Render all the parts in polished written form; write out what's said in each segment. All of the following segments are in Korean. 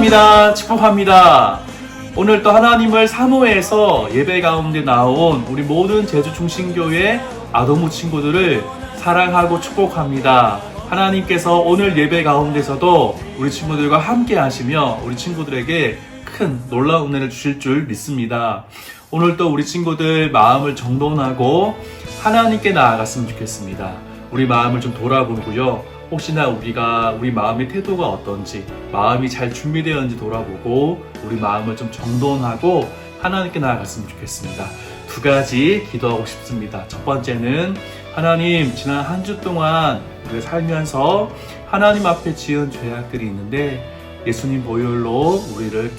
축복합니다. 축복합니다. 오늘 또 하나님을 사모해서 예배 가운데 나온 우리 모든 제주중심교회 아동부 친구들을 사랑하고 축복합니다. 하나님께서 오늘 예배 가운데서도 우리 친구들과 함께 하시며 우리 친구들에게 큰 놀라운 은혜를 주실 줄 믿습니다. 오늘 또 우리 친구들 마음을 정돈하고 하나님께 나아갔으면 좋겠습니다. 우리 마음을 좀 돌아보고요. 혹시나 우리 마음의 태도가 어떤지, 마음이 잘 준비되었는지 돌아보고 우리 마음을 좀 정돈하고 하나님께 나아갔으면 좋겠습니다. 두 가지 기도하고 싶습니다. 첫 번째는 하나님, 지난 한 주 동안 우리가 살면서 하나님 앞에 지은 죄악들이 있는데 예수님 보혈로 우리를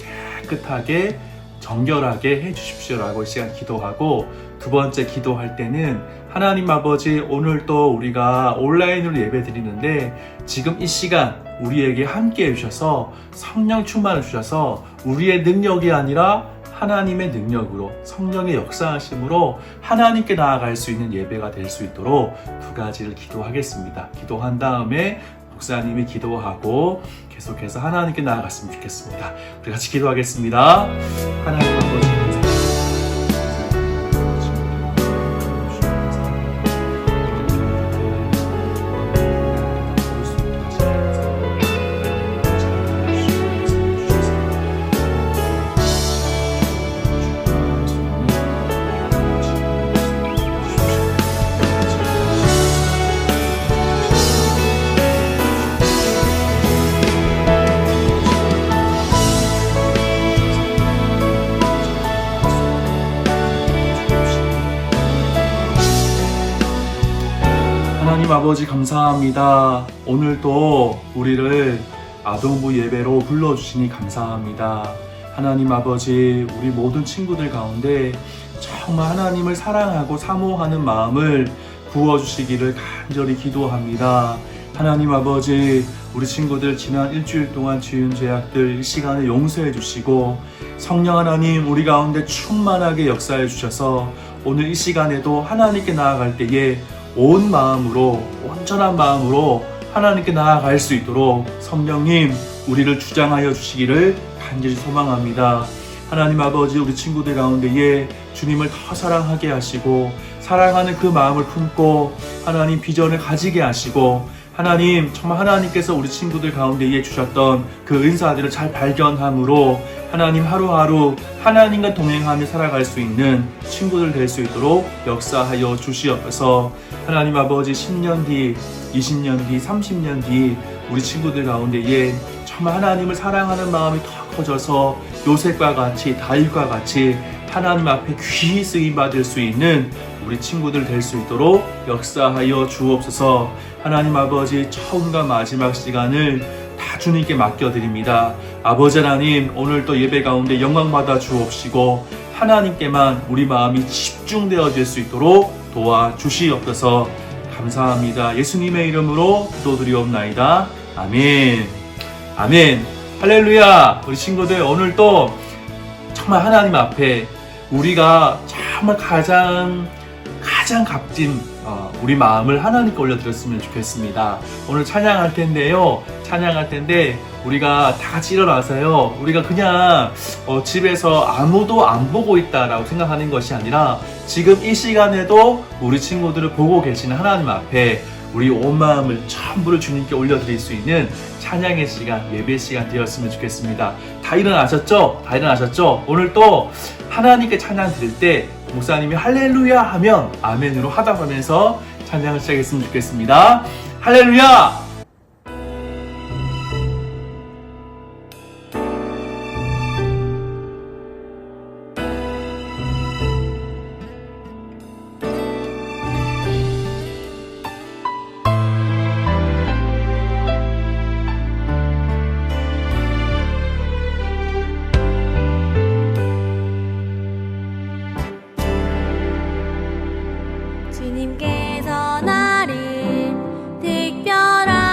깨끗하게 정결하게 해주십시오라고 이 시간 기도하고, 두 번째 기도할 때는 하나님 아버지, 오늘 또 우리가 온라인으로 예배 드리는데 지금 이 시간 우리에게 함께 해주셔서 성령 충만을 주셔서 우리의 능력이 아니라 하나님의 능력으로 성령의 역사하심으로 하나님께 나아갈 수 있는 예배가 될 수 있도록 두 가지를 기도하겠습니다. 기도한 다음에 목사님이 기도하고 계속해서 하나님께 나아갔으면 좋겠습니다. 우리 같이 기도하겠습니다. 하나님 아버지, 하나님 아버지 감사합니다. 오늘도 우리를 아동부 예배로 불러주시니 감사합니다. 하나님 아버지, 우리 모든 친구들 가운데 정말 하나님을 사랑하고 사모하는 마음을 부어주시기를 간절히 기도합니다. 하나님 아버지, 우리 친구들 지난 일주일 동안 지은 죄악들 이 시간에 용서해 주시고 성령 하나님 우리 가운데 충만하게 역사해 주셔서 오늘 이 시간에도 하나님께 나아갈 때에 온 마음으로, 온전한 마음으로 하나님께 나아갈 수 있도록 성령님 우리를 주장하여 주시기를 간절히 소망합니다. 하나님 아버지, 우리 친구들 가운데에 주님을 더 사랑하게 하시고 사랑하는 그 마음을 품고 하나님 비전을 가지게 하시고, 하나님 정말 하나님께서 우리 친구들 가운데에 주셨던 그 은사들을 잘 발견함으로 하나님 하루하루 하나님과 동행하며 살아갈 수 있는 친구들 될 수 있도록 역사하여 주시옵소서. 하나님 아버지, 10년 뒤, 20년 뒤, 30년 뒤 우리 친구들 가운데에 정말 하나님을 사랑하는 마음이 더 커져서 요셉과 같이, 다윗과 같이 하나님 앞에 귀히 쓰임받을 수 있는 우리 친구들 될 수 있도록 역사하여 주옵소서. 하나님 아버지, 처음과 마지막 시간을 다 주님께 맡겨드립니다. 아버지 하나님, 오늘 또 예배 가운데 영광받아 주옵시고 하나님께만 우리 마음이 집중되어질 수 있도록 도와주시옵소서. 감사합니다. 예수님의 이름으로 기도드리옵나이다. 아멘. 아멘. 할렐루야. 우리 친구들, 오늘 또 정말 하나님 앞에 우리가 정말 가장 값진 우리 마음을 하나님께 올려드렸으면 좋겠습니다. 오늘 찬양할 텐데요. 찬양할 텐데 우리가 다 같이 일어나서요. 우리가 그냥 집에서 아무도 안 보고 있다라고 생각하는 것이 아니라 지금 이 시간에도 우리 친구들을 보고 계시는 하나님 앞에 우리 온 마음을 전부를 주님께 올려드릴 수 있는 찬양의 시간, 예배 시간 되었으면 좋겠습니다. 다 일어나셨죠? 다 일어나셨죠? 오늘 또 하나님께 찬양 드릴 때 목사님이 할렐루야 하면 아멘으로 화답하면서 찬양을 시작했으면 좋겠습니다. 할렐루야! 주님께서 나를 특별한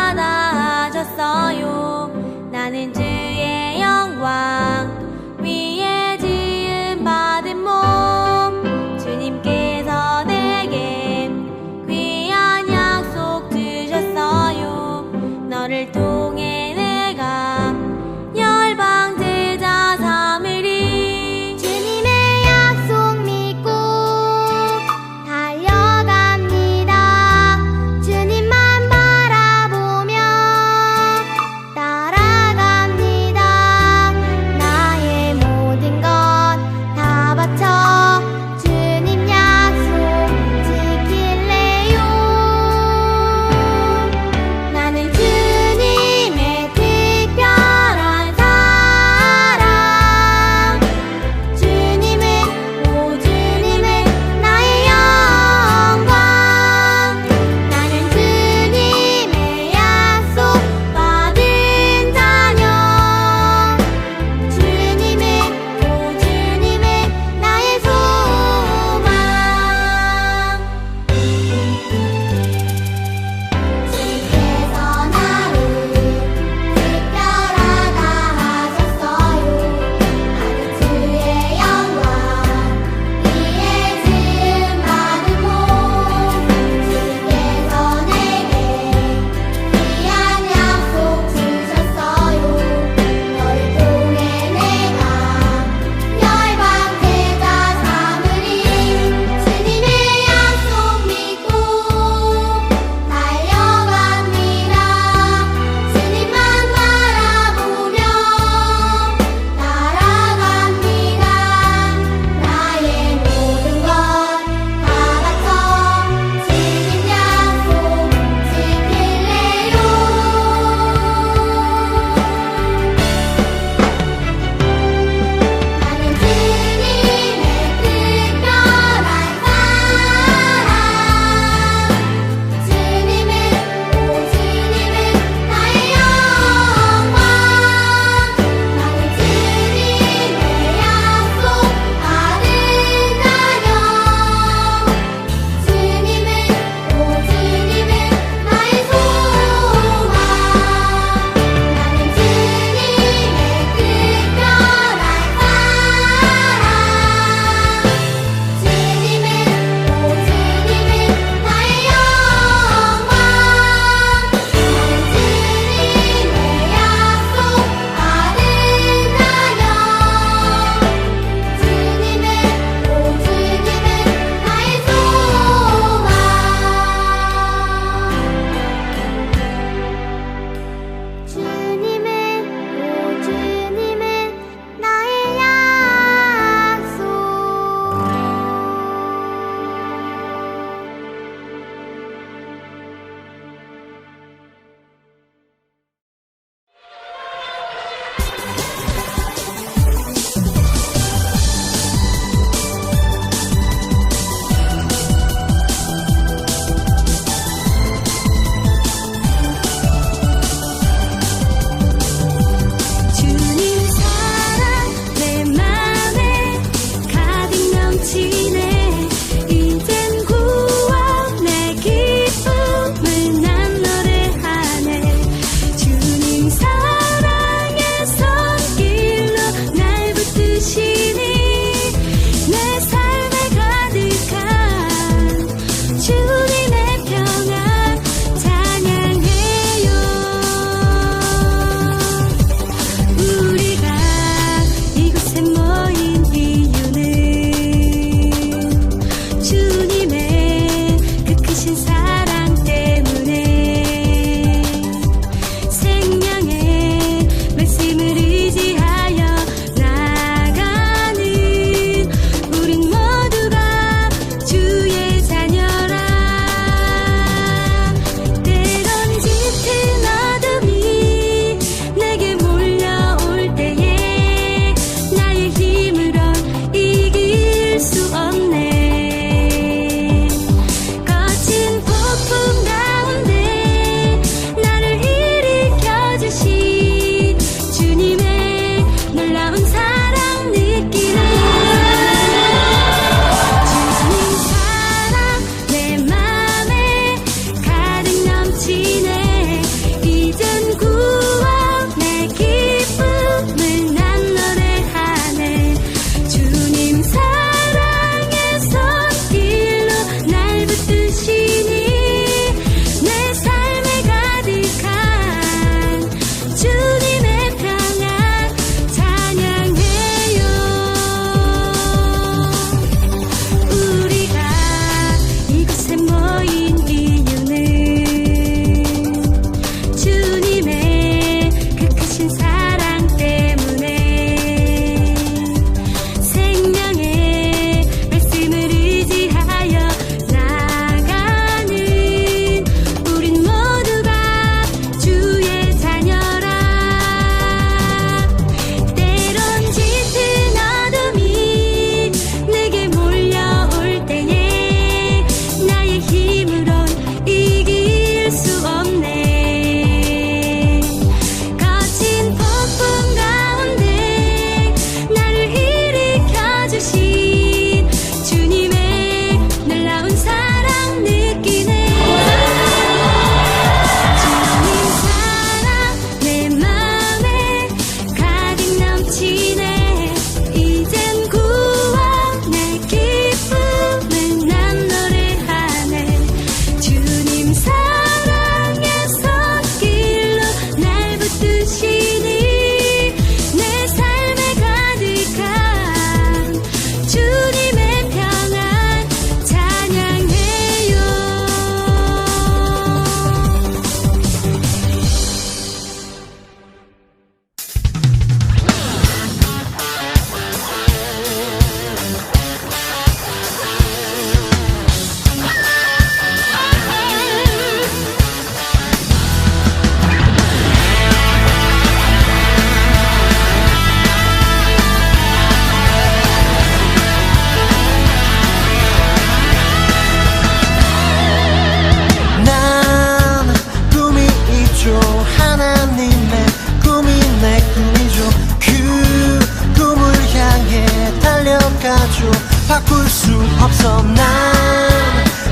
바꿀 수 없어. 난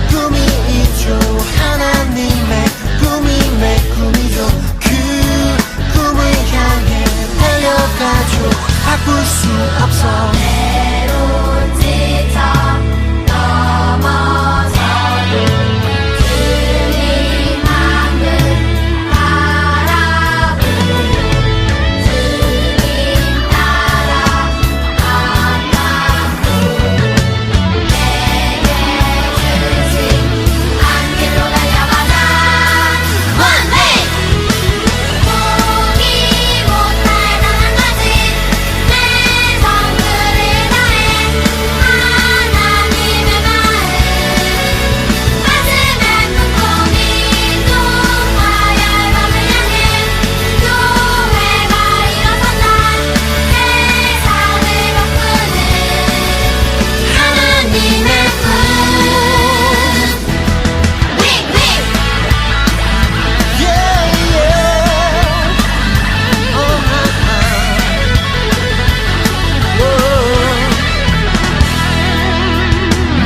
꿈이 있죠. 하나님의 꿈이 내 꿈이죠. 그 꿈을 향해 달려가죠. 바꿀 수 없어. 때론 지쳐 넘어져도 주님 하늘 바라보고 주님 따라 안아보고 내게 주신 안길로 달려가자. One way! 포기 못할 나는 가진 내 성들을 다해 하나님의 마음 가슴에 꿈꾸니 누가야 밤을 향해 교회가 일어선다. 세상을 바꾸는 하나님의 꿈. Wing, wing! Yeah, yeah.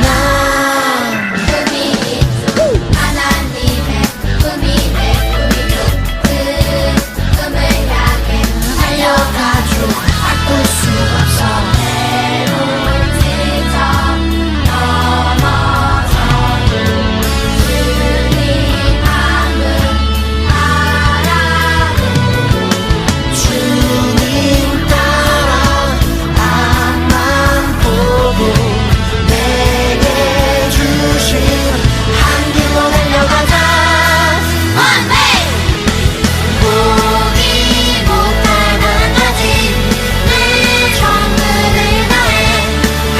난 꿈이 있죠. 하나님의 꿈이 내 꿈이죠. 그 꿈을 향해 달려가죠. 바꿀 수 없어. 때론 지쳐 넘어져도 주님 하늘 바라보고 주님 따라 앞만 보고 내게 주신 한 길로 달려가자. One way! 포기 못할 나는 가진 내 정들을 다해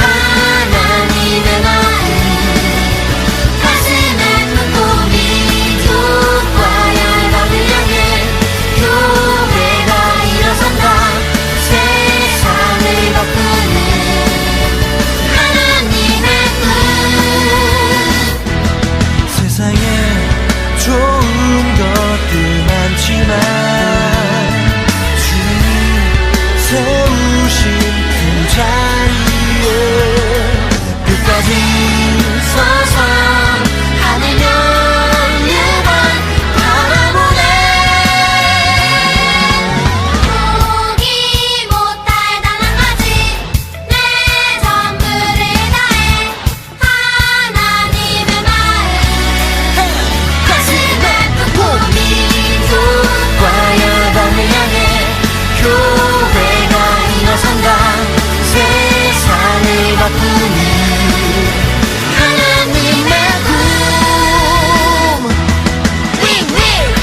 하나님의 마음 가슴에 꿈꾸니 두과야 밤을 향해 교회가 일어선다. 세상을 바꾸는 하나님의 꿈. 세상에 좋은 것들 많지만 주님 세우신 그 자리에 끝까지 서서 하늘 열리만 바라보네. 포기 못할 나는 가진 내 정들을 다해 하나님의 마음 가슴에 꿈꾸니 두과야 밤을 향해 교회가 일어선다. 세상을 바꾸는 하나님의 꿈. Wing, wing!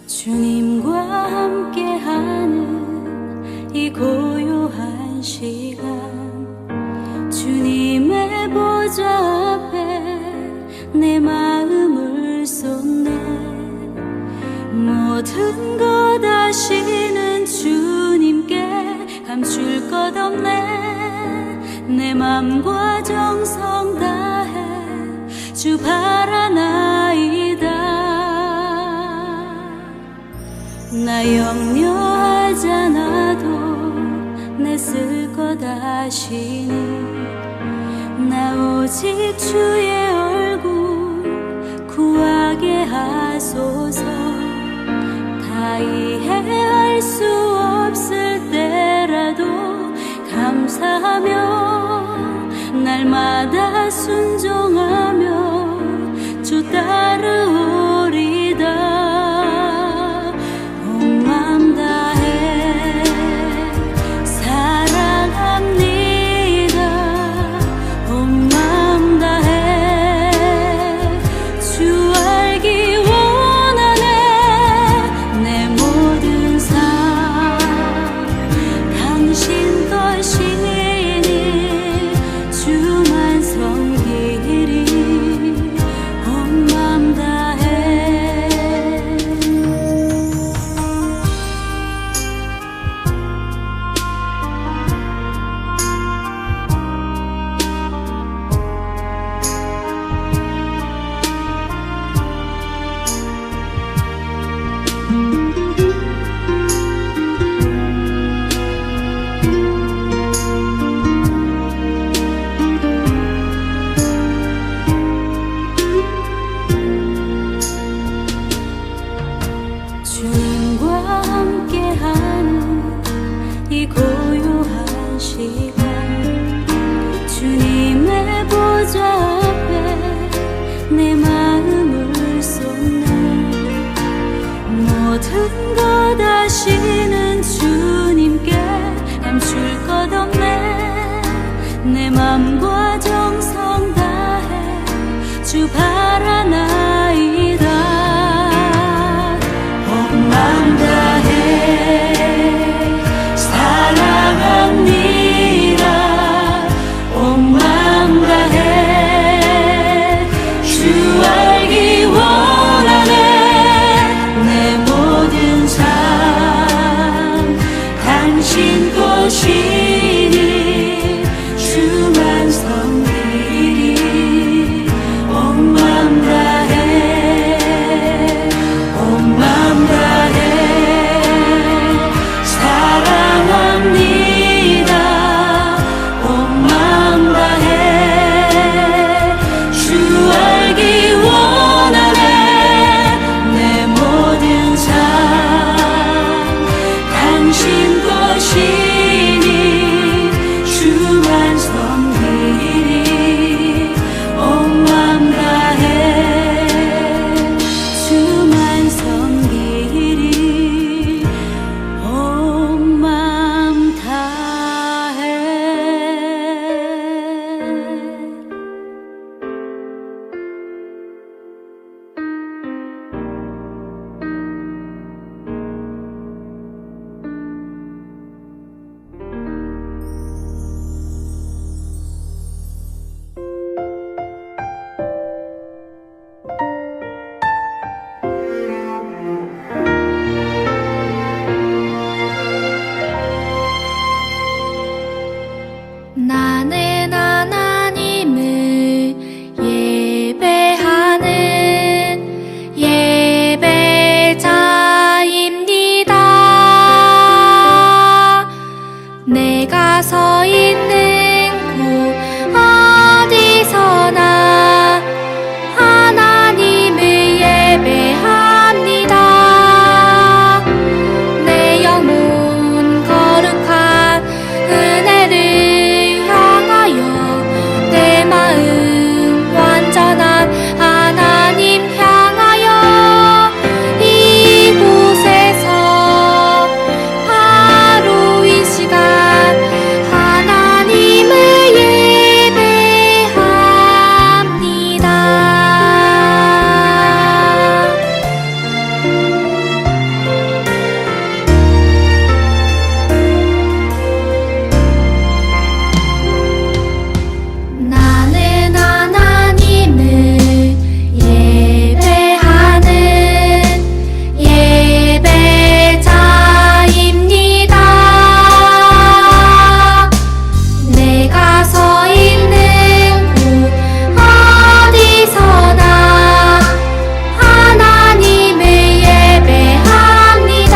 주님과 함께하는 이 고요한 시간 주님의 보좌 앞에 내 마음을 쏟네. 모든 것 아시는 주님께 감출 것 없네. 내 맘과 정성 다해 주 바라나이다. 나 염려하잖아도 내 쓸 것 아시니 나 오직 주의 얼굴 구하게 하소서. 다 이해할 수 없을 때라도 감사하며 날마다 순종하며 주 따르오리다. 온 맘 다해 사랑합니다. 온 맘 다해 주 알기 원하네. 내 모든 삶 당신 것이니 이 고요한 시간 주님의 보좌 앞에 내 마음을 쏟네. 모든 것 아시는 주님께 감출 것 없네. 내 맘과 정성 다해 주 바라나이다. 온 맘 다해 사랑합니다. 온 맘 다해 주 알기 원하네. 내 모든 삶 당신 것이니 주만 섬기리. 온 맘 다해 온 맘 다해 사랑합니다. 온 맘 다해 주 알기 원하네. 내 모든 삶 당신 것이니 주만 섬기리. 온 맘 다해 주만 섬기리. 온 맘 다해. 나는 하나님을 예배하는 예배자입니다. 내가 서 있는 곳 어디서나 하나님을 예배합니다. 내 영혼 거룩한 은혜를 향하여 내 마음 완전한 하나님 향하여 이곳에서 바로 이 시간 하나님을 예배합니다. 나는 하나님을 예배하는 예배자입니다. 내가 서 있는 곳 어디서나 하나님을 예배합니다.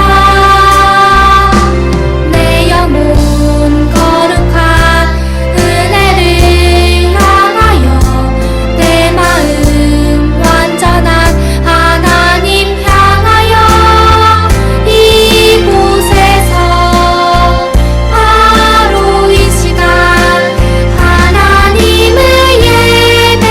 내 영혼 거룩한 은혜를 향하여 내 마음 완전한 하나님 향하여 이곳에서 바로 이 시간 하나님을 예배합니다.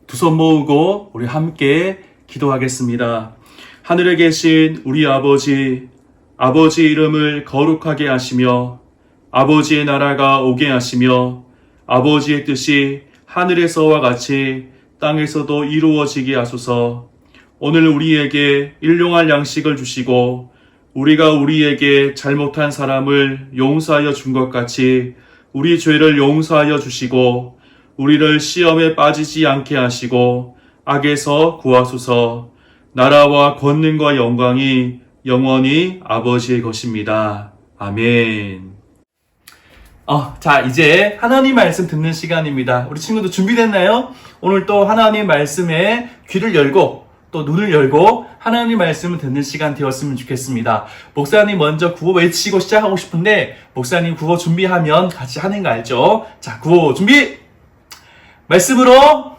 두 손 모으고 우리 함께 기도하겠습니다. 하늘에 계신 우리 아버지, 아버지 이름을 거룩하게 하시며 아버지의 나라가 오게 하시며 아버지의 뜻이 하늘에서와 같이 땅에서도 이루어지게 하소서. 오늘 우리에게 일용할 양식을 주시고 우리가 우리에게 잘못한 사람을 용서하여 준 것 같이 우리 죄를 용서하여 주시고 우리를 시험에 빠지지 않게 하시고 악에서 구하소서. 나라와 권능과 영광이 영원히 아버지의 것입니다. 아멘. 자, 이제 하나님 말씀 듣는 시간입니다. 우리 친구들 준비됐나요? 오늘 또 하나님 말씀에 귀를 열고 또 눈을 열고 하나님 말씀을 듣는 시간 되었으면 좋겠습니다. 목사님 먼저 구호 외치고 시작하고 싶은데 목사님 구호 준비하면 같이 하는 거 알죠? 자, 구호 준비! 말씀으로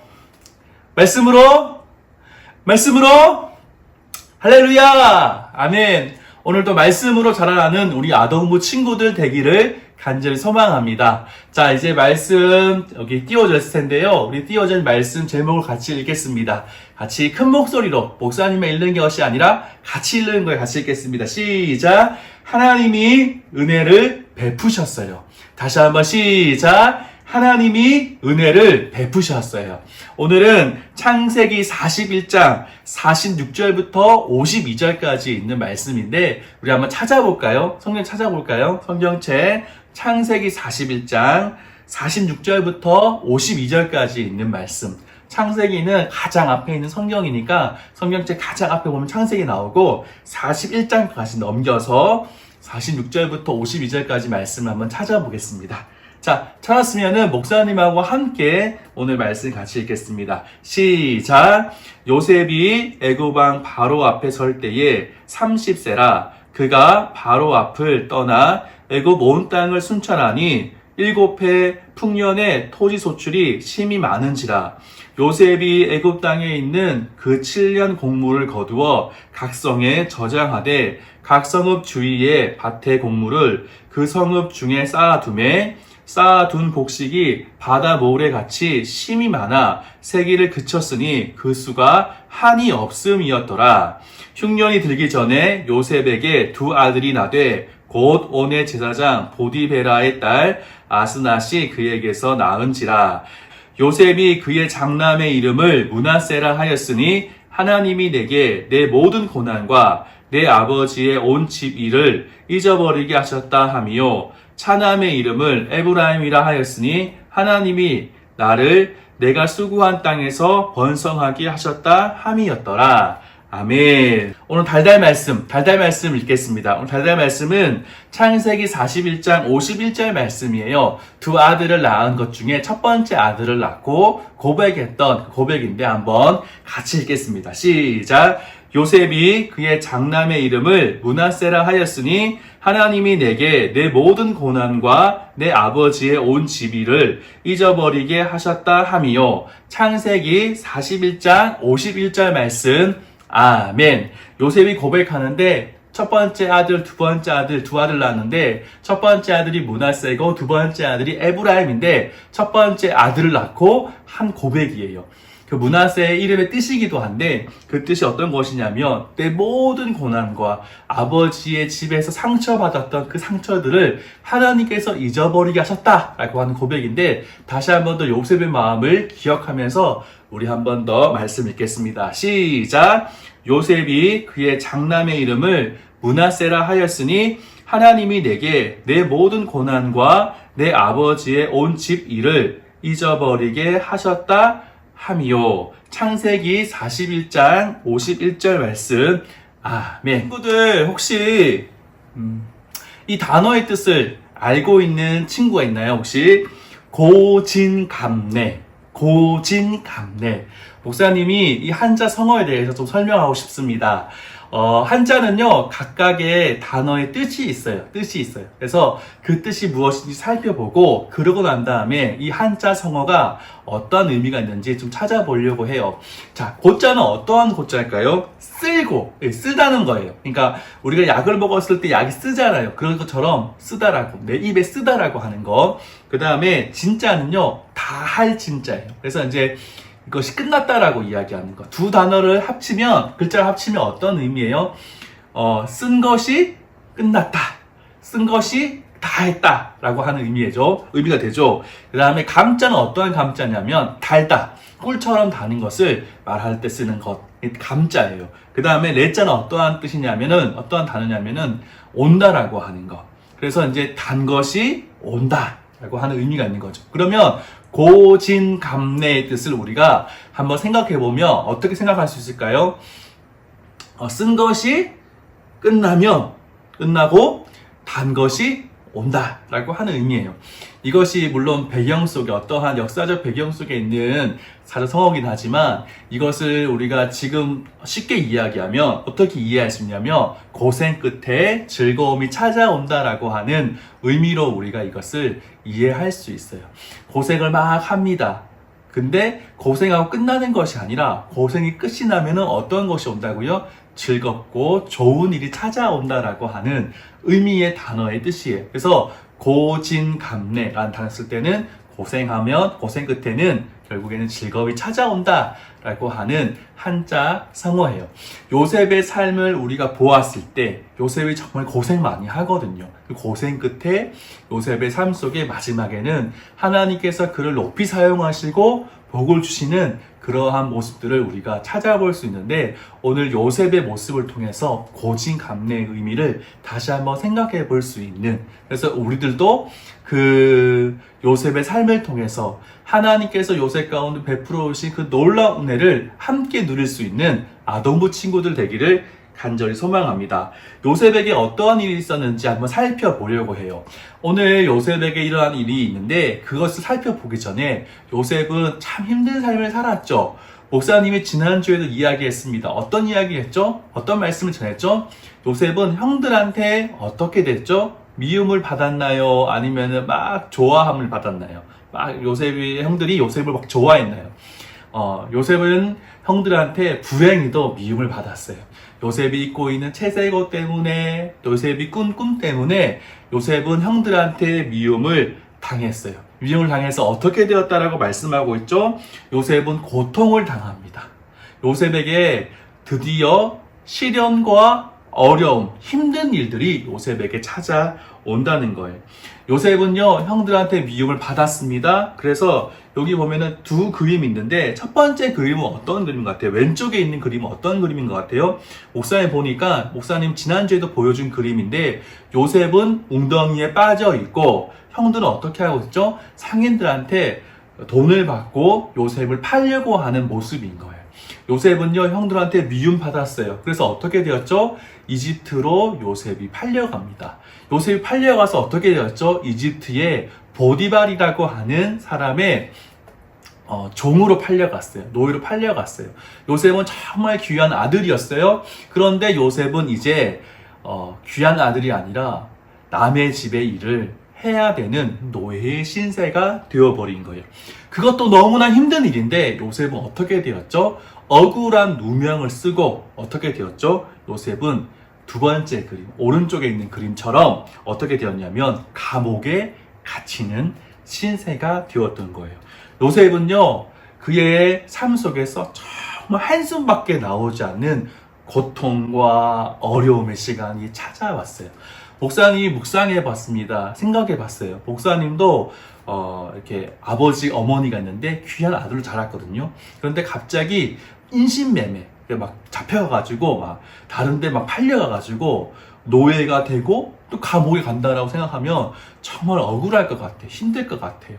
할렐루야! 아멘. 오늘도 말씀으로 자라나는 우리 아동부 친구들 되기를 간절히 소망합니다. 자, 이제 말씀 여기 띄워져 있을 텐데요. 우리 띄워진 말씀 제목을 같이 읽겠습니다. 같이 큰 목소리로 목사님만 읽는 것이 아니라 같이 읽는 거에 같이 읽겠습니다. 시작! 하나님이 은혜를 베푸셨어요. 다시 한번 시작! 하나님이 은혜를 베푸셨어요. 오늘은 창세기 41장 46절부터 52절까지 있는 말씀인데 우리 한번 찾아볼까요? 성경 찾아볼까요? 성경책 창세기 41장 46절부터 52절까지 있는 말씀. 창세기는 가장 앞에 있는 성경이니까 성경책 가장 앞에 보면 창세기 나오고 41장까지 넘겨서 46절부터 52절까지 말씀을 한번 찾아보겠습니다. 자, 찾았으면은 목사님하고 함께 오늘 말씀 같이 읽겠습니다. 시작! 요셉이 애굽 왕 바로 앞에 설 때에 30세라 그가 바로 앞을 떠나 애굽 온 땅을 순찰하니 7해 풍년의 토지 소출이 심히 많은지라 요셉이 애굽 땅에 있는 그 7년 곡물을 거두어 각 성에 저장하되 각 성읍 주위에 밭의 곡물을 그 성읍 중에 쌓아두매 쌓아둔 곡식이 바다 모래같이 심이 많아 세기를 그쳤으니 그 수가 한이 없음이었더라. 흉년이 들기 전에 요셉에게 두 아들이 나되 곧 온의 제사장 보디베라의 딸 아스낫이 그에게서 낳은지라. 요셉이 그의 장남의 이름을 므낫세라 하였으니 하나님이 내게 내 모든 고난과 내 아버지의 온 집 일을 잊어버리게 하셨다 하며 차남의 이름을 에브라임이라 하였으니 하나님이 나를 내가 수고한 땅에서 번성하게 하셨다 함이었더라. 아멘. 오늘 달달 말씀 읽겠습니다. 오늘 달달 말씀은 창세기 41장 51절 말씀이에요. 두 아들을 낳은 것 중에 첫 번째 아들을 낳고 고백했던 고백인데 한번 같이 읽겠습니다. 시작! 요셉이 그의 장남의 이름을 므낫세라 하였으니 하나님이 내게 내 모든 고난과 내 아버지의 온 집일을 잊어버리게 하셨다 함이요. 창세기 41장 51절 말씀. 아멘. 요셉이 고백하는데 첫 번째 아들, 두 번째 아들, 두 아들 낳았는데 첫 번째 아들이 므낫세고 두 번째 아들이 에브라임인데 첫 번째 아들을 낳고 한 고백이에요. 그 므낫세의 이름의 뜻이기도 한데 그 뜻이 어떤 것이냐면 내 모든 고난과 아버지의 집에서 상처받았던 그 상처들을 하나님께서 잊어버리게 하셨다라고 하는 고백인데 다시 한 번 더 요셉의 마음을 기억하면서 우리 한 번 더 말씀 읽겠습니다. 시작! 요셉이 그의 장남의 이름을 므낫세라 하였으니 하나님이 내게 내 모든 고난과 내 아버지의 온 집 일을 잊어버리게 하셨다 함이요. 창세기 41장 51절 말씀. 아멘. 친구들 혹시 이 단어의 뜻을 알고 있는 친구가 있나요? 혹시 고진감래. 목사님이 이 한자 성어에 대해서 좀 설명하고 싶습니다. 한자는요, 각각의 단어의 뜻이 있어요. 그래서 그 뜻이 무엇인지 살펴보고, 그러고 난 다음에 이 한자 성어가 어떤 의미가 있는지 좀 찾아보려고 해요. 자, 고자는 어떠한 고자일까요? 쓸고, 쓰다는 거예요. 그러니까 우리가 약을 먹었을 때 약이 쓰잖아요. 그런 것처럼 쓰다라고, 내 입에 쓰다라고 하는 거. 그 다음에 진짜는요, 다 할 진짜예요. 그래서 이제 이것이 끝났다라고 이야기하는 것. 두 단어를 합치면, 글자를 합치면 어떤 의미예요? 쓴 것이 끝났다. 쓴 것이 다 했다. 라고 하는 의미가 되죠. 그 다음에 감자는 어떠한 감자냐면, 달다. 꿀처럼 다는 것을 말할 때 쓰는 것. 감자예요. 그 다음에 레자는 어떠한 어떠한 단어냐면은, 온다라고 하는 것. 그래서 이제 단 것이 온다. 라고 하는 의미가 있는 거죠. 그러면, 고진감래의 뜻을 우리가 한번 생각해보면 어떻게 생각할 수 있을까요? 쓴 것이 끝나고 단 것이 온다라고 하는 의미예요. 이것이 물론 배경 속에 어떠한 역사적 배경 속에 있는 사자성어긴 하지만 이것을 우리가 지금 쉽게 이야기하면 어떻게 이해할 수 있냐면 고생 끝에 즐거움이 찾아온다라고 하는 의미로 우리가 이것을 이해할 수 있어요. 고생을 막 합니다. 근데 고생하고 끝나는 것이 아니라 고생이 끝이 나면은 어떤 것이 온다고요? 즐겁고 좋은 일이 찾아온다라고 하는 의미의 단어의 뜻이에요. 그래서 고진감래라는 단어 쓸 때는 고생하면 고생 끝에는 결국에는 즐거움이 찾아온다라고 하는 한자 성어예요. 요셉의 삶을 우리가 보았을 때 요셉이 정말 고생 많이 하거든요. 그 고생 끝에 요셉의 삶 속에 마지막에는 하나님께서 그를 높이 사용하시고 복을 주시는 그러한 모습들을 우리가 찾아볼 수 있는데 오늘 요셉의 모습을 통해서 고진감래의 의미를 다시 한번 생각해 볼 수 있는, 그래서 우리들도 그 요셉의 삶을 통해서 하나님께서 요셉 가운데 베풀어 오신 그 놀라운 은혜를 함께 누릴 수 있는 아동부 친구들 되기를 간절히 소망합니다. 요셉에게 어떠한 일이 있었는지 한번 살펴보려고 해요. 오늘 요셉에게 이러한 일이 있는데 그것을 살펴보기 전에 요셉은 참 힘든 삶을 살았죠. 목사님이 지난주에도 이야기했습니다. 어떤 이야기했죠? 어떤 말씀을 전했죠? 요셉은 형들한테 어떻게 됐죠? 미움을 받았나요? 아니면은 막 좋아함을 받았나요? 막 요셉의 형들이 요셉을 막 좋아했나요? 요셉은 형들한테 불행히도 미움을 받았어요. 요셉이 입고 있는 채색옷 때문에, 요셉이 꾼 꿈 때문에 요셉은 형들한테 미움을 당했어요. 미움을 당해서 어떻게 되었다라고 말씀하고 있죠? 요셉은 고통을 당합니다. 요셉에게 드디어 시련과 어려움, 힘든 일들이 요셉에게 찾아온다는 거예요. 요셉은요, 형들한테 미움을 받았습니다. 그래서 여기 보면은 두 그림이 있는데 첫 번째 그림은 어떤 그림 같아요? 왼쪽에 있는 그림은 어떤 그림인 것 같아요? 목사님 보니까 목사님 지난주에도 보여준 그림인데 요셉은 웅덩이에 빠져 있고 형들은 어떻게 하고 있죠? 상인들한테 돈을 받고 요셉을 팔려고 하는 모습인 거예요. 요셉은요, 형들한테 미움 받았어요. 그래서 어떻게 되었죠? 이집트로 요셉이 팔려갑니다. 요셉이 팔려가서 어떻게 되었죠? 이집트의 보디발이라고 하는 사람의 종으로 팔려갔어요. 노예로 팔려갔어요. 요셉은 정말 귀한 아들이었어요. 그런데 요셉은 이제 귀한 아들이 아니라 남의 집의 일을 해야 되는 노예의 신세가 되어버린 거예요. 그것도 너무나 힘든 일인데 요셉은 어떻게 되었죠? 억울한 누명을 쓰고 어떻게 되었죠? 요셉은 두 번째 그림, 오른쪽에 있는 그림처럼 어떻게 되었냐면 감옥에 갇히는 신세가 되었던 거예요. 요셉은요, 그의 삶 속에서 정말 한숨밖에 나오지 않는 고통과 어려움의 시간이 찾아왔어요. 목사님이 묵상해 봤습니다. 생각해 봤어요. 목사님도 이렇게 아버지, 어머니가 있는데 귀한 아들로 자랐거든요. 그런데 갑자기 인신매매, 막 잡혀가가지고 막 다른데 막 팔려가가지고 노예가 되고 또 감옥에 간다라고 생각하면 정말 억울할 것 같아요. 힘들 것 같아요.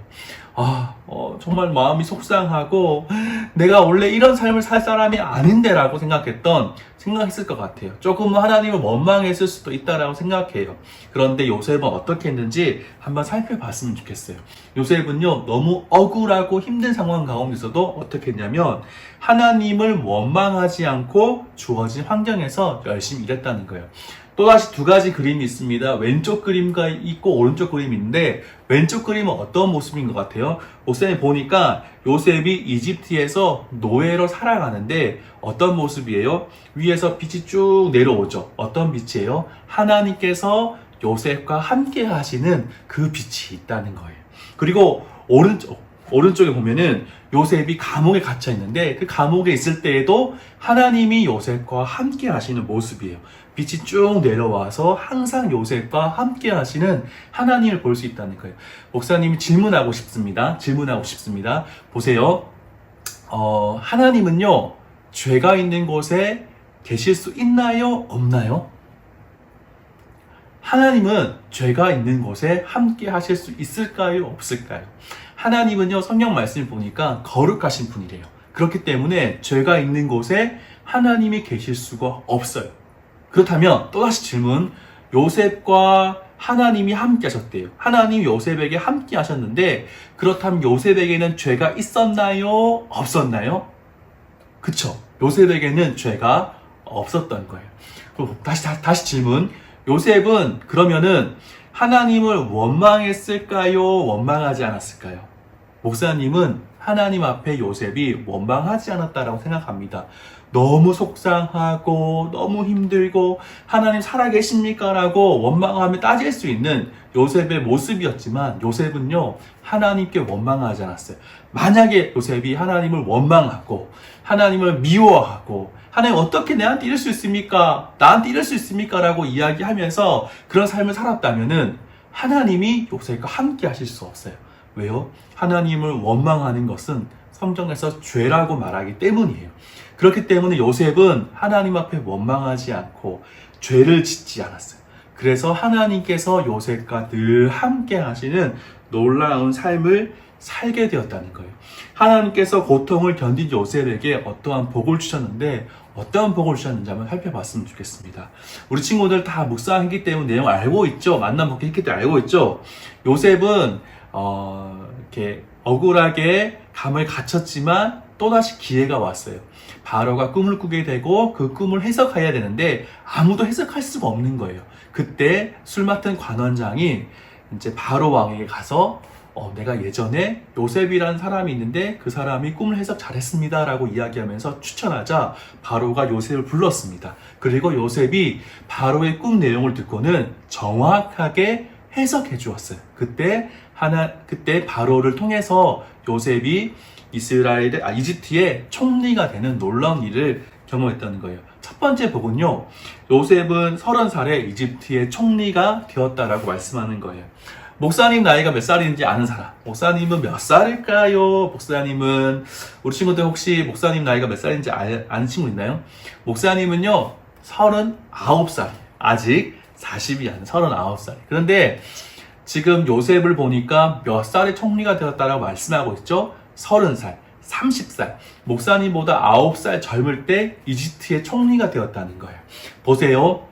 정말 마음이 속상하고 내가 원래 이런 삶을 살 사람이 아닌데 라고 생각했을 것 같아요. 조금 하나님을 원망했을 수도 있다라고 생각해요. 그런데 요셉은 어떻게 했는지 한번 살펴봤으면 좋겠어요. 요셉은요, 너무 억울하고 힘든 상황 가운데서도 어떻게 했냐면 하나님을 원망하지 않고 주어진 환경에서 열심히 일했다는 거예요. 또다시 두 가지 그림이 있습니다. 왼쪽 그림과 있고 오른쪽 그림이 있는데 왼쪽 그림은 어떤 모습인 것 같아요? 목사님 보니까 요셉이 이집트에서 노예로 살아가는데 어떤 모습이에요? 위에서 빛이 쭉 내려오죠. 어떤 빛이에요? 하나님께서 요셉과 함께 하시는 그 빛이 있다는 거예요. 그리고 오른쪽에 보면은 요셉이 감옥에 갇혀 있는데 그 감옥에 있을 때에도 하나님이 요셉과 함께 하시는 모습이에요. 빛이 쭉 내려와서 항상 요셉과 함께 하시는 하나님을 볼 수 있다는 거예요. 목사님이 질문하고 싶습니다. 보세요. 하나님은요, 죄가 있는 곳에 계실 수 있나요? 없나요? 하나님은 죄가 있는 곳에 함께 하실 수 있을까요? 없을까요? 하나님은요, 성경 말씀을 보니까 거룩하신 분이래요. 그렇기 때문에 죄가 있는 곳에 하나님이 계실 수가 없어요. 그렇다면 또다시 질문, 요셉과 하나님이 함께 하셨대요. 하나님이 요셉에게 함께 하셨는데 그렇다면 요셉에게는 죄가 있었나요? 없었나요? 그쵸. 요셉에게는 죄가 없었던 거예요. 그럼 다시 질문. 요셉은 그러면은 하나님을 원망했을까요? 원망하지 않았을까요? 목사님은 하나님 앞에 요셉이 원망하지 않았다라고 생각합니다. 너무 속상하고 너무 힘들고 하나님 살아계십니까? 라고 원망하며 따질 수 있는 요셉의 모습이었지만 요셉은요 하나님께 원망하지 않았어요. 만약에 요셉이 하나님을 원망하고 하나님을 미워하고 하나님 어떻게 내한테 이럴 수 있습니까? 나한테 이럴 수 있습니까? 라고 이야기하면서 그런 삶을 살았다면은 하나님이 요셉과 함께 하실 수 없어요. 왜요? 하나님을 원망하는 것은 성경에서 죄라고 말하기 때문이에요. 그렇기 때문에 요셉은 하나님 앞에 원망하지 않고 죄를 짓지 않았어요. 그래서 하나님께서 요셉과 늘 함께 하시는 놀라운 삶을 살게 되었다는 거예요. 하나님께서 고통을 견딘 요셉에게 어떠한 복을 주셨는데 어떠한 복을 주셨는지 한번 살펴봤으면 좋겠습니다. 우리 친구들 다 묵상했기 때문에 내용 알고 있죠? 만남 복귀 했기 때문에 알고 있죠? 요셉은 이렇게 억울하게 감을 갇혔지만 또다시 기회가 왔어요. 바로가 꿈을 꾸게 되고 그 꿈을 해석해야 되는데 아무도 해석할 수가 없는 거예요. 그때 술 맡은 관원장이 이제 바로 왕에게 가서 내가 예전에 요셉이라는 사람이 있는데 그 사람이 꿈을 해석 잘했습니다 라고 이야기하면서 추천하자 바로가 요셉을 불렀습니다. 그리고 요셉이 바로의 꿈 내용을 듣고는 정확하게 해석해 주었어요. 그때 바로를 통해서 요셉이 이집트의 총리가 되는 놀라운 일을 경험했다는 거예요. 첫 번째 복은요, 요셉은 30살에 이집트의 총리가 되었다라고 말씀하는 거예요. 목사님 나이가 몇 살인지 아는 사람. 목사님은 몇 살일까요? 목사님은, 우리 친구들 혹시 목사님 나이가 몇 살인지 아는 친구 있나요? 목사님은요, 39살. 아직 40이 아닌 39살. 그런데 지금 요셉을 보니까 몇 살에 총리가 되었다라고 말씀하고 있죠? 30살, 30살. 목사님보다 9살 젊을 때 이집트의 총리가 되었다는 거예요. 보세요.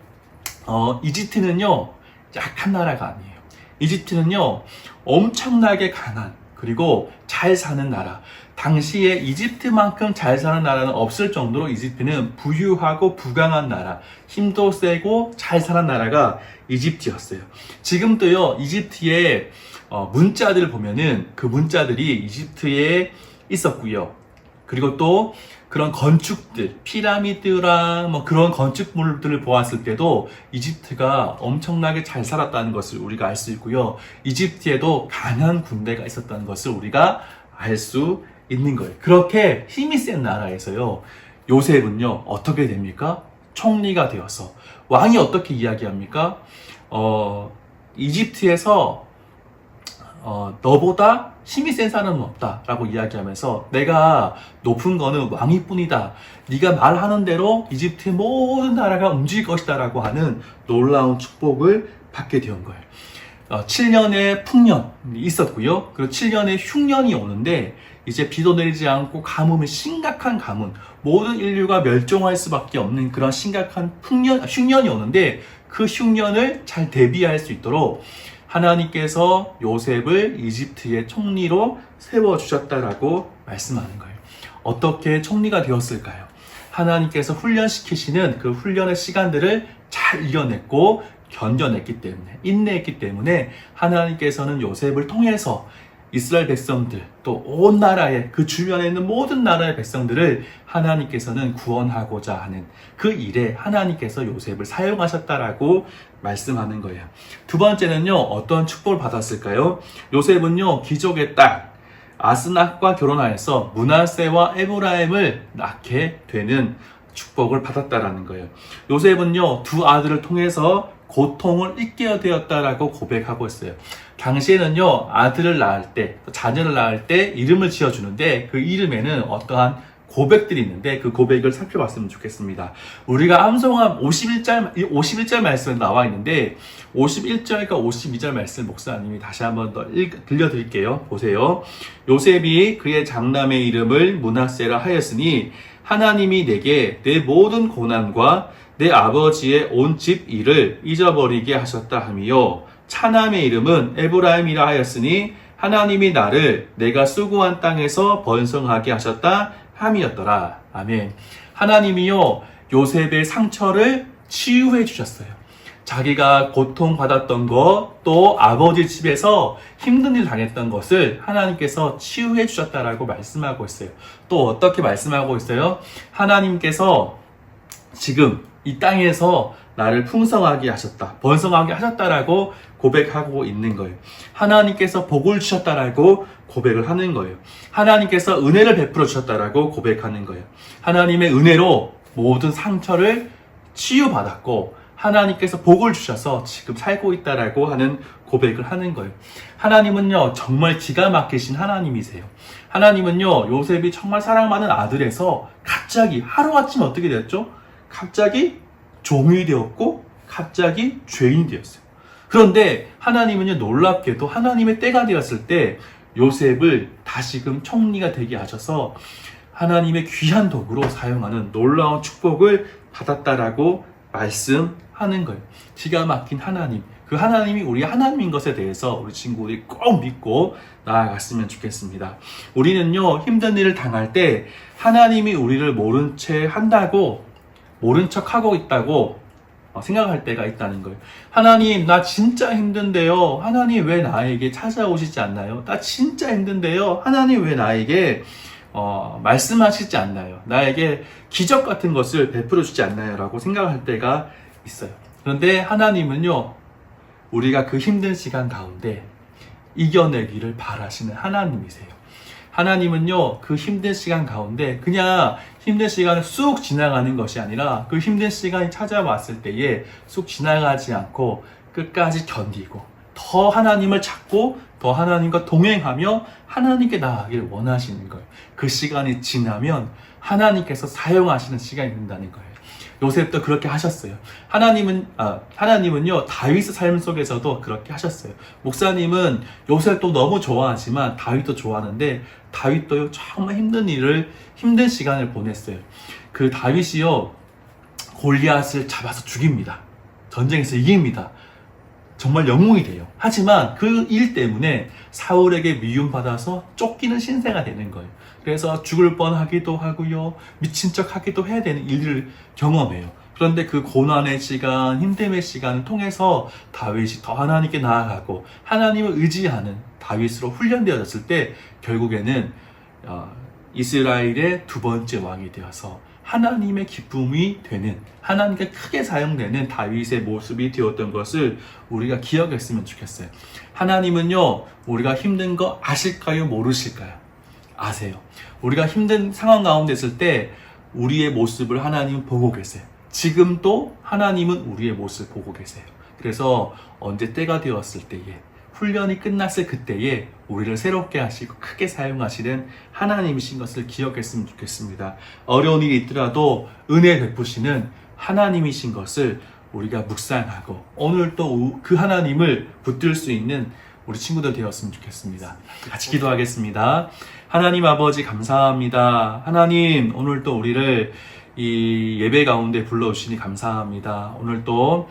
이집트는요, 약한 나라가 아니에요. 이집트는요, 엄청나게 강한, 그리고 잘 사는 나라. 당시에 이집트만큼 잘 사는 나라는 없을 정도로 이집트는 부유하고 부강한 나라, 힘도 세고 잘 사는 나라가 이집트였어요. 지금도요, 이집트의 문자들을 보면은 그 문자들이 이집트에 있었고요. 그리고 또 그런 건축들, 피라미드랑 뭐 그런 건축물들을 보았을 때도 이집트가 엄청나게 잘 살았다는 것을 우리가 알 수 있고요. 이집트에도 강한 군대가 있었다는 것을 우리가 알 수 있는 거예요. 그렇게 힘이 센 나라에서요, 요셉은요, 어떻게 됩니까? 총리가 되어서. 왕이 어떻게 이야기합니까? 이집트에서 너보다 힘이 센 사람은 없다 라고 이야기하면서 내가 높은 거는 왕일 뿐이다. 네가 말하는 대로 이집트의 모든 나라가 움직일 것이다 라고 하는 놀라운 축복을 받게 된 거예요. 7년의 풍년이 있었고요. 그리고 7년의 흉년이 오는데 이제 비도 내리지 않고 가뭄이 심각한 가뭄, 모든 인류가 멸종할 수밖에 없는 그런 심각한 흉년이 오는데 그 흉년을 잘 대비할 수 있도록 하나님께서 요셉을 이집트의 총리로 세워주셨다라고 말씀하는 거예요. 어떻게 총리가 되었을까요? 하나님께서 훈련시키시는 그 훈련의 시간들을 잘 이겨냈고 견뎌냈기 때문에, 인내했기 때문에 하나님께서는 요셉을 통해서 이스라엘 백성들, 또 온 나라의 그 주변에 있는 모든 나라의 백성들을 하나님께서는 구원하고자 하는 그 일에 하나님께서 요셉을 사용하셨다라고 말씀하는 거예요. 두 번째는요, 어떤 축복을 받았을까요? 요셉은요, 귀족의 딸 아스낙과 결혼하여서 므낫세와 에브라임을 낳게 되는 축복을 받았다라는 거예요. 요셉은요, 두 아들을 통해서 고통을 잊게 되었다라고 고백하고 있어요. 당시에는요, 아들을 낳을 때, 자녀를 낳을 때 이름을 지어주는데 그 이름에는 어떠한 고백들이 있는데 그 고백을 살펴봤으면 좋겠습니다. 우리가 암송한 51절 말씀에 나와 있는데 51절과 52절 말씀 목사님이 다시 한번 더 들려드릴게요. 보세요. 요셉이 그의 장남의 이름을 므낫세라 하였으니 하나님이 내게 내 모든 고난과 내 아버지의 온 집 일을 잊어버리게 하셨다 하며 차남의 이름은 에브라임이라 하였으니 하나님이 나를 내가 수고한 땅에서 번성하게 하셨다 함이었더라. 아멘. 하나님이요 요셉의 상처를 치유해 주셨어요. 자기가 고통받았던 것, 또 아버지 집에서 힘든 일 당했던 것을 하나님께서 치유해 주셨다라고 말씀하고 있어요. 또 어떻게 말씀하고 있어요? 하나님께서 지금 이 땅에서 나를 풍성하게 하셨다, 번성하게 하셨다라고 고백하고 있는 거예요. 하나님께서 복을 주셨다라고 고백을 하는 거예요. 하나님께서 은혜를 베풀어 주셨다라고 고백하는 거예요. 하나님의 은혜로 모든 상처를 치유받았고 하나님께서 복을 주셔서 지금 살고 있다라고 하는 고백을 하는 거예요. 하나님은요 정말 기가 막히신 하나님이세요. 하나님은요 요셉이 정말 사랑받는 아들에서 갑자기 하루아침에 어떻게 됐죠? 갑자기 종이 되었고 갑자기 죄인이 되었어요. 그런데 하나님은요 놀랍게도 하나님의 때가 되었을 때 요셉을 다시금 총리가 되게 하셔서 하나님의 귀한 도구로 사용하는 놀라운 축복을 받았다라고 말씀하는 거예요. 기가 막힌 하나님, 그 하나님이 우리 하나님인 것에 대해서 우리 친구들이 꼭 믿고 나아갔으면 좋겠습니다. 우리는요 힘든 일을 당할 때 하나님이 우리를 모른 채 한다고, 모른 척 하고 있다고 생각할 때가 있다는 거예요. 하나님 나 진짜 힘든데요, 하나님 왜 나에게 찾아오시지 않나요? 나 진짜 힘든데요, 하나님 왜 나에게 말씀하시지 않나요? 나에게 기적 같은 것을 베풀어 주지 않나요? 라고 생각할 때가 있어요. 그런데 하나님은요 우리가 그 힘든 시간 가운데 이겨내기를 바라시는 하나님이세요. 하나님은요 그 힘든 시간 가운데 그냥 힘든 시간을 쑥 지나가는 것이 아니라 그 힘든 시간이 찾아왔을 때에 쑥 지나가지 않고 끝까지 견디고 더 하나님을 찾고 더 하나님과 동행하며 하나님께 나아가기를 원하시는 거예요. 그 시간이 지나면 하나님께서 사용하시는 시간이 된다는 거예요. 요셉도 그렇게 하셨어요. 하나님은요 다윗의 삶 속에서도 그렇게 하셨어요. 목사님은 요셉도 너무 좋아하지만 다윗도 좋아하는데 다윗도요 정말 힘든 시간을 보냈어요. 그 다윗이요 골리앗을 잡아서 죽입니다. 전쟁에서 이깁니다. 정말 영웅이 돼요. 하지만 그 일 때문에 사울에게 미움받아서 쫓기는 신세가 되는 거예요. 그래서 죽을 뻔하기도 하고요, 미친 척 하기도 해야 되는 일을 경험해요. 그런데 그 고난의 시간, 힘듦의 시간을 통해서 다윗이 더 하나님께 나아가고 하나님을 의지하는 다윗으로 훈련되어졌을 때 결국에는 이스라엘의 두 번째 왕이 되어서 하나님의 기쁨이 되는, 하나님께 크게 사용되는 다윗의 모습이 되었던 것을 우리가 기억했으면 좋겠어요. 하나님은요 우리가 힘든 거 아실까요, 모르실까요? 아세요. 우리가 힘든 상황 가운데 있을 때 우리의 모습을 하나님은 보고 계세요. 지금도 하나님은 우리의 모습을 보고 계세요. 그래서 언제 때가 되었을 때에, 훈련이 끝났을 그때에 우리를 새롭게 하시고 크게 사용하시는 하나님이신 것을 기억했으면 좋겠습니다. 어려운 일이 있더라도 은혜 베푸시는 하나님이신 것을 우리가 묵상하고 오늘 또 그 하나님을 붙들 수 있는 우리 친구들 되었으면 좋겠습니다. 같이 기도하겠습니다. 하나님 아버지 감사합니다. 하나님 오늘 또 우리를 이 예배 가운데 불러주시니 감사합니다. 오늘 또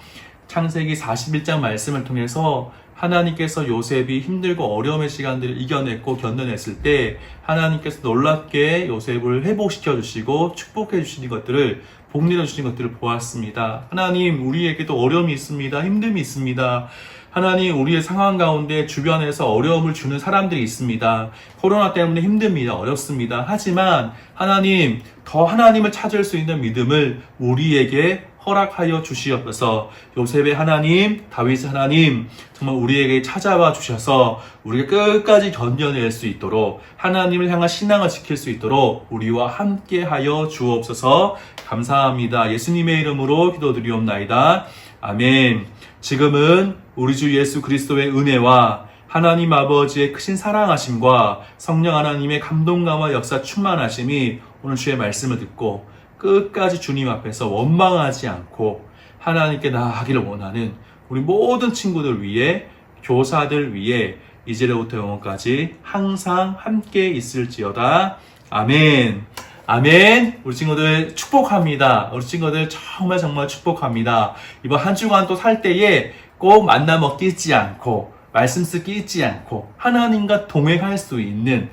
창세기 41장 말씀을 통해서 하나님께서 요셉이 힘들고 어려움의 시간들을 이겨냈고 견뎌냈을 때 하나님께서 놀랍게 요셉을 회복시켜 주시고 축복해 주시는 것들을, 복내려 주시는 것들을 보았습니다. 하나님 우리에게도 어려움이 있습니다. 힘듦이 있습니다. 하나님 우리의 상황 가운데 주변에서 어려움을 주는 사람들이 있습니다. 코로나 때문에 힘듭니다. 어렵습니다. 하지만 하나님 더 하나님을 찾을 수 있는 믿음을 우리에게 허락하여 주시옵소서. 요셉의 하나님, 다윗의 하나님 정말 우리에게 찾아와 주셔서 우리가 끝까지 견뎌낼 수 있도록, 하나님을 향한 신앙을 지킬 수 있도록 우리와 함께하여 주옵소서. 감사합니다. 예수님의 이름으로 기도드리옵나이다. 아멘. 지금은 우리 주 예수 그리스도의 은혜와 하나님 아버지의 크신 사랑하심과 성령 하나님의 감동감과 역사 충만하심이 오늘 주의 말씀을 듣고 끝까지 주님 앞에서 원망하지 않고 하나님께 나아가기를 원하는 우리 모든 친구들 위해, 교사들 위해 이제로부터 영원까지 항상 함께 있을지어다. 아멘. 아멘. 우리 친구들 축복합니다. 우리 친구들 정말 축복합니다. 이번 한 주간 또 살 때에 꼭 만나 먹기 잊지 않고 말씀 쓰기 잊지 않고 하나님과 동행할 수 있는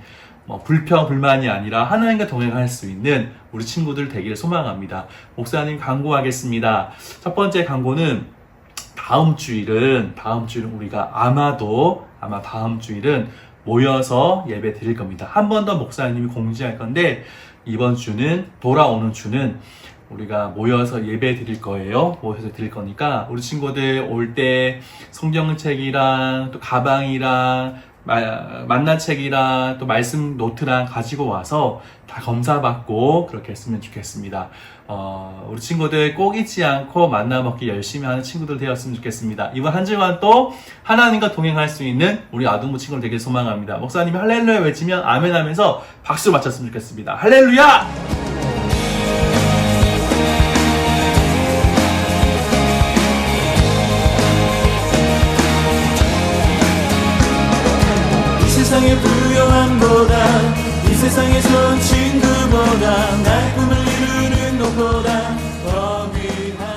불평, 불만이 아니라 하나님과 동행할 수 있는 우리 친구들 되기를 소망합니다. 목사님 광고하겠습니다. 첫 번째 광고는 다음 주일은 우리가 아마 다음 주일은 모여서 예배 드릴 겁니다. 한 번 더 목사님이 공지할 건데 이번 주는 돌아오는 주는 우리가 모여서 예배 드릴 거예요. 모여서 드릴 거니까 우리 친구들 올 때 성경책이랑 또 가방이랑 만나책이랑 또 말씀 노트랑 가지고 와서 다 검사받고 그렇게 했으면 좋겠습니다. 우리 친구들 꼭 잊지 않고 만나 먹기 열심히 하는 친구들 되었으면 좋겠습니다. 이번 한 주간 또 하나님과 동행할 수 있는 우리 아동부 친구들 되길 소망합니다. 목사님이 할렐루야 외치면 아멘 하면서 박수 맞췄으면 좋겠습니다. 할렐루야! 이 세상의 부요함보다 이 세상의 좋은 친구보다 나의 꿈을 이루는 것보다 더 귀한